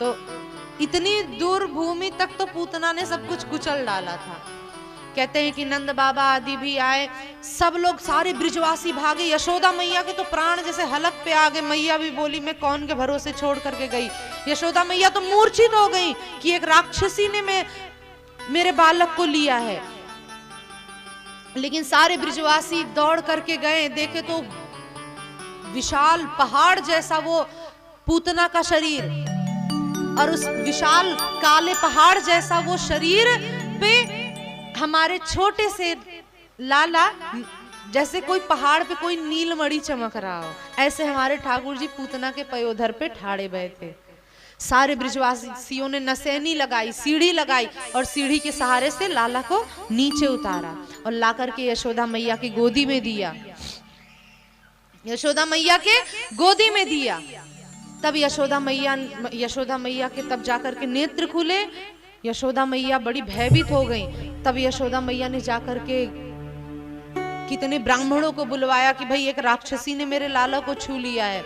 तो इतनी दूर भूमि तक तो पूतना ने सब कुछ कुचल डाला था। कहते हैं कि नंद बाबा आदि भी आए, सब लोग सारे ब्रिजवासी भागे। यशोदा मैया के तो प्राण जैसे हलक पे आ गए। मैया भी बोली मैं कौन के भरोसे छोड़ करके गई। यशोदा मैया तो मूर्छित हो गई कि एक राक्षसी ने मेरे बालक को लिया है। लेकिन सारे ब्रिजवासी दौड़ करके गए, देखे तो विशाल पहाड़ जैसा वो पूतना का शरीर, और उस विशाल काले पहाड़ जैसा वो शरीर पे हमारे छोटे से लाला, जैसे कोई पहाड़ पे कोई नीलमणि चमक रहा हो, ऐसे हमारे ठाकुर जी पूतना के पयोधर पे ठाड़े हुए थे। सारे ब्रिजवासियों ने नसैनी लगाई, सीढ़ी लगाई, और सीढ़ी के सहारे से लाला को नीचे उतारा और ला करके यशोदा मैया की गोदी में दिया। यशोदा मैया के गोदी में दिया। तब यशोदा मैया के तब जाकर के नेत्र खुले। यशोदा मैया बड़ी भयभीत हो गई। तब यशोदा मैया ने जाकर के कितने ब्राह्मणों को बुलवाया कि भाई एक राक्षसी ने मेरे लाला को छू लिया है।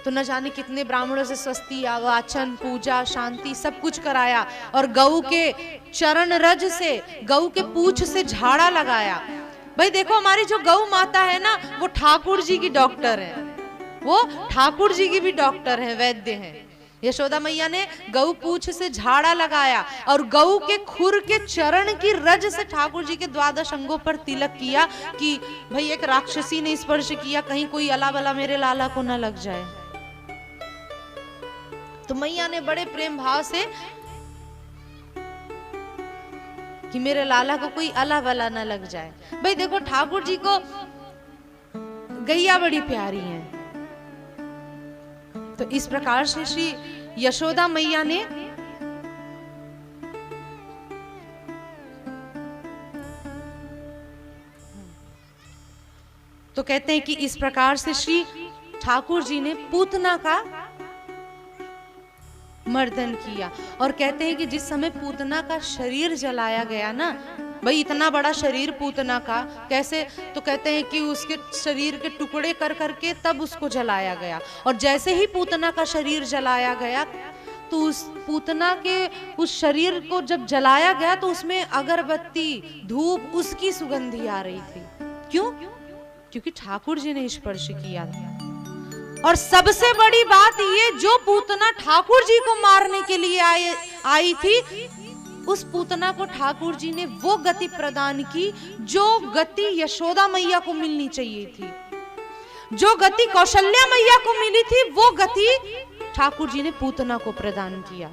तो न जाने कितने ब्राह्मणों से स्वस्ति, वाचन, पूजा, शांति सब कुछ कराया, और गऊ के चरण रज से, गऊ के पूंछ से झाड़ा लगाया। भाई देखो हमारी जो गऊ माता है ना, वो ठाकुर जी की डॉक्टर है, वो ठाकुर जी की भी डॉक्टर है, वैद्य हैं। यशोदा मैया ने गऊ पूंछ से झाड़ा लगाया और गऊ के खुर के चरण की रज से ठाकुर जी के द्वादश अंगों पर तिलक किया कि भाई एक राक्षसी ने स्पर्श किया, कहीं कोई अला बला मेरे लाला को न लग जाए। तो मैया ने बड़े प्रेम भाव से कि मेरे लाला को कोई अला बला न लग जाए। भाई देखो ठाकुर जी को गैया बड़ी प्यारी है। तो इस प्रकार से श्री यशोदा मैया ने तो कहते हैं कि इस प्रकार से श्री ठाकुर जी ने पूतना का मर्दन किया। और कहते हैं कि जिस समय पूतना का शरीर जलाया गया ना, भाई इतना बड़ा शरीर पूतना का कैसे, तो कहते हैं कि उसके शरीर के टुकड़े कर करके तब उसको जलाया गया। और जैसे ही पूतना का शरीर जलाया गया तो उस पूतना के उस शरीर को जब जलाया गया तो उसमें अगरबत्ती, धूप, उसकी सुगंधी आ रही थी। क्यों? क्योंकि ठाकुर जी ने स्पर्श किया था। और सबसे बड़ी बात ये, जो पूतना ठाकुर जी को मारने के लिए आई थी, उस पूतना को ठाकुर जी ने वो गति प्रदान की जो गति यशोदा मैया को मिलनी चाहिए थी। जो गति कौशल्या मैया को मिली थी, वो गति ठाकुर जी ने पूतना को प्रदान किया।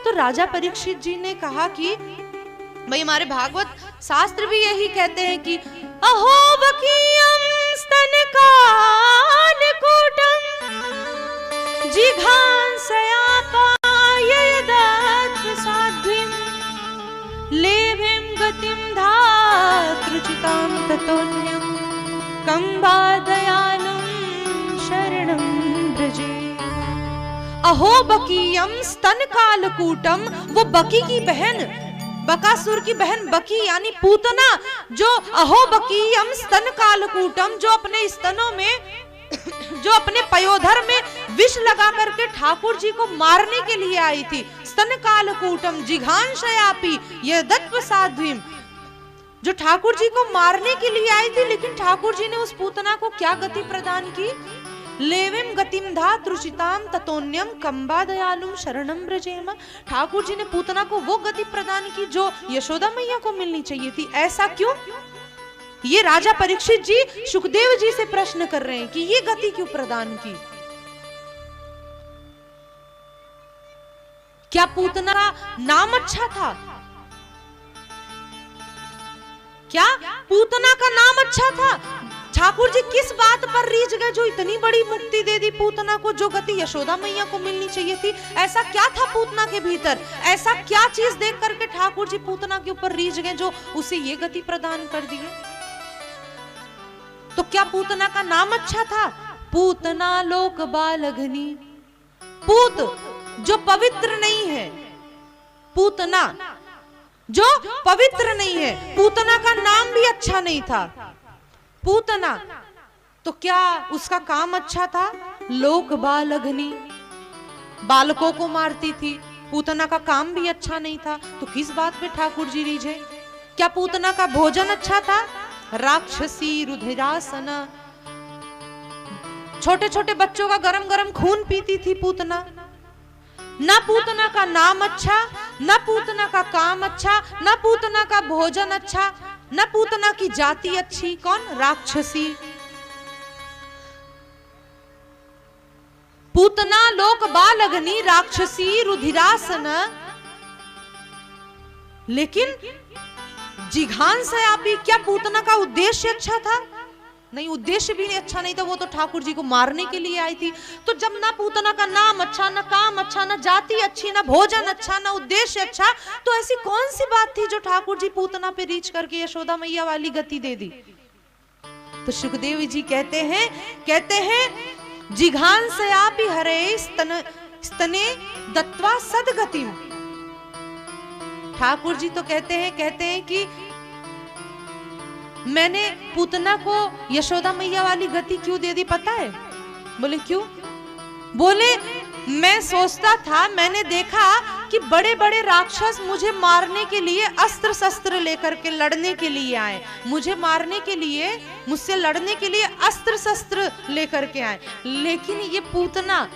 तो राजा परीक्षित जी ने कहा कि भाई हमारे भागवत शास्त्र भी यही कहते हैं कि अहो बकीयम स्तनकाल कूटम जिघांसयापायदत्वसाध्वीं लेभिं गतिं धातृचितां ततोऽन्यं कंबादयानं शरणं व्रजे। अहो बकीयम स्तनकालकूटम, वो बकी की बहन, बकासुर की बहन बकी यानी पूतना, जो अहो बकीयम स्तनकालकूटम, जो अपने स्तनों में, जो अपने पयोधर में विष लगा करके ठाकुर जी को मारने के लिए आई थी। स्तनकालकूटम जिघांसयापि यदत्वसाध्वीं, जो ठाकुर जी को मारने के लिए आई थी, लेकिन ठाकुर जी ने उस पूतना को क्या गति प्रदान की? लेविम गतिम धातृचिताम ततोन्यम कंबा दयालुम शरणम ब्रजेम। ठाकुर जी ने पूतना को वो गति प्रदान की जो यशोदा मैया को मिलनी चाहिए थी। ऐसा क्यों? ये राजा परीक्षित जी सुखदेव जी से प्रश्न कर रहे हैं कि ये गति क्यों प्रदान की। क्या पूतना का नाम अच्छा था? क्या पूतना का नाम अच्छा था? ठाकुर जी किस बात पर रीझ गए जो इतनी बड़ी मुक्ति दे दी पूतना को, जो गति यशोदा मैया को मिलनी चाहिए थी? ऐसा क्या था पूतना के भीतर? ऐसा क्या चीज देख करके ठाकुर जी पूतना के ऊपर रीझ गए जो उसे ये गति प्रदान कर दी है? तो क्या पूतना का नाम अच्छा था? पूतना लोक बालघनी, पूत जो पवित्र नहीं है, पूतना जो पवित्र नहीं है, पूतना का नाम भी अच्छा नहीं था। पूतना तो क्या उसका काम अच्छा था? लोक बालघनी, बालकों को मारती थी, पूतना का काम भी अच्छा नहीं था, तो किस बात पे ठाकुर जी रीझे? क्या पूतना का भोजन अच्छा था? राक्षसी रुधिरासना, छोटे छोटे बच्चों का गरम गरम खून पीती थी पूतना। ना पूतना का नाम अच्छा, ना पूतना का काम अच्छा, ना पूतना का भोजन अच्छा, ना पूतना की जाति अच्छी। कौन? राक्षसी। पूतना लोक बालग्नि राक्षसी रुधिरासन। लेकिन जिघांसयापि, क्या पूतना का उद्देश्य अच्छा था? नहीं, उद्देश्य भी अच्छा नहीं था, वो तो ठाकुर जी को मारने के लिए आई थी। तो जब ना पूतना का नाम अच्छा, ना काम अच्छा, ना जाति अच्छी, ना भोजन अच्छा, ना उद्देश्य अच्छा, तो ऐसी कौन सी बात थी जो ठाकुर जी पूतना पे रीच करके यशोदा मैया वाली गति दे दी? तो सुखदेव जी कहते हैं जिघांसयापि हरे स्तने दत्वा सदगतिम। ठाकुर जी तो कहते हैं कि मैंने पूतना को यशोदा मैया वाली गति क्यों दे दी पता है? बोले क्यों? बोले मैं सोचता था, मैंने देखा कि बड़े बड़े राक्षस मुझे मारने के लिए अस्त्र शस्त्र लेकर के लड़ने के लिए आए, मुझे मारने के लिए, मुझसे लड़ने के लिए अस्त्र शस्त्र लेकर के आए, लेकिन ये पूतना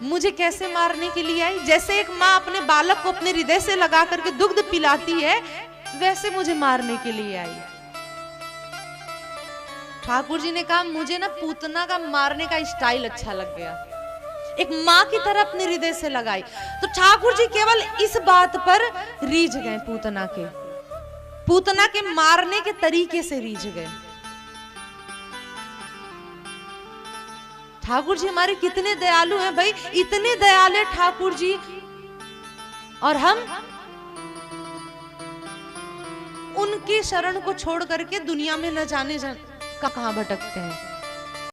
मुझे कैसे मारने के लिए आई? जैसे एक माँ अपने बालक को अपने हृदय से लगा करके दुग्ध पिलाती है, वैसे मुझे मारने के लिए आई। ठाकुर जी ने कहा मुझे ना पूतना का मारने का स्टाइल अच्छा लग गया, एक माँ की तरह अपने हृदय से लगाई। तो ठाकुर जी केवल इस बात पर रीझ गए, पूतना के मारने के तरीके से रीझ गए। ठाकुर जी हमारे कितने दयालु हैं भाई, इतने दयालु ठाकुर जी, और हम उनकी शरण को छोड़ करके दुनिया में न जाने कहाँ भटकते हैं।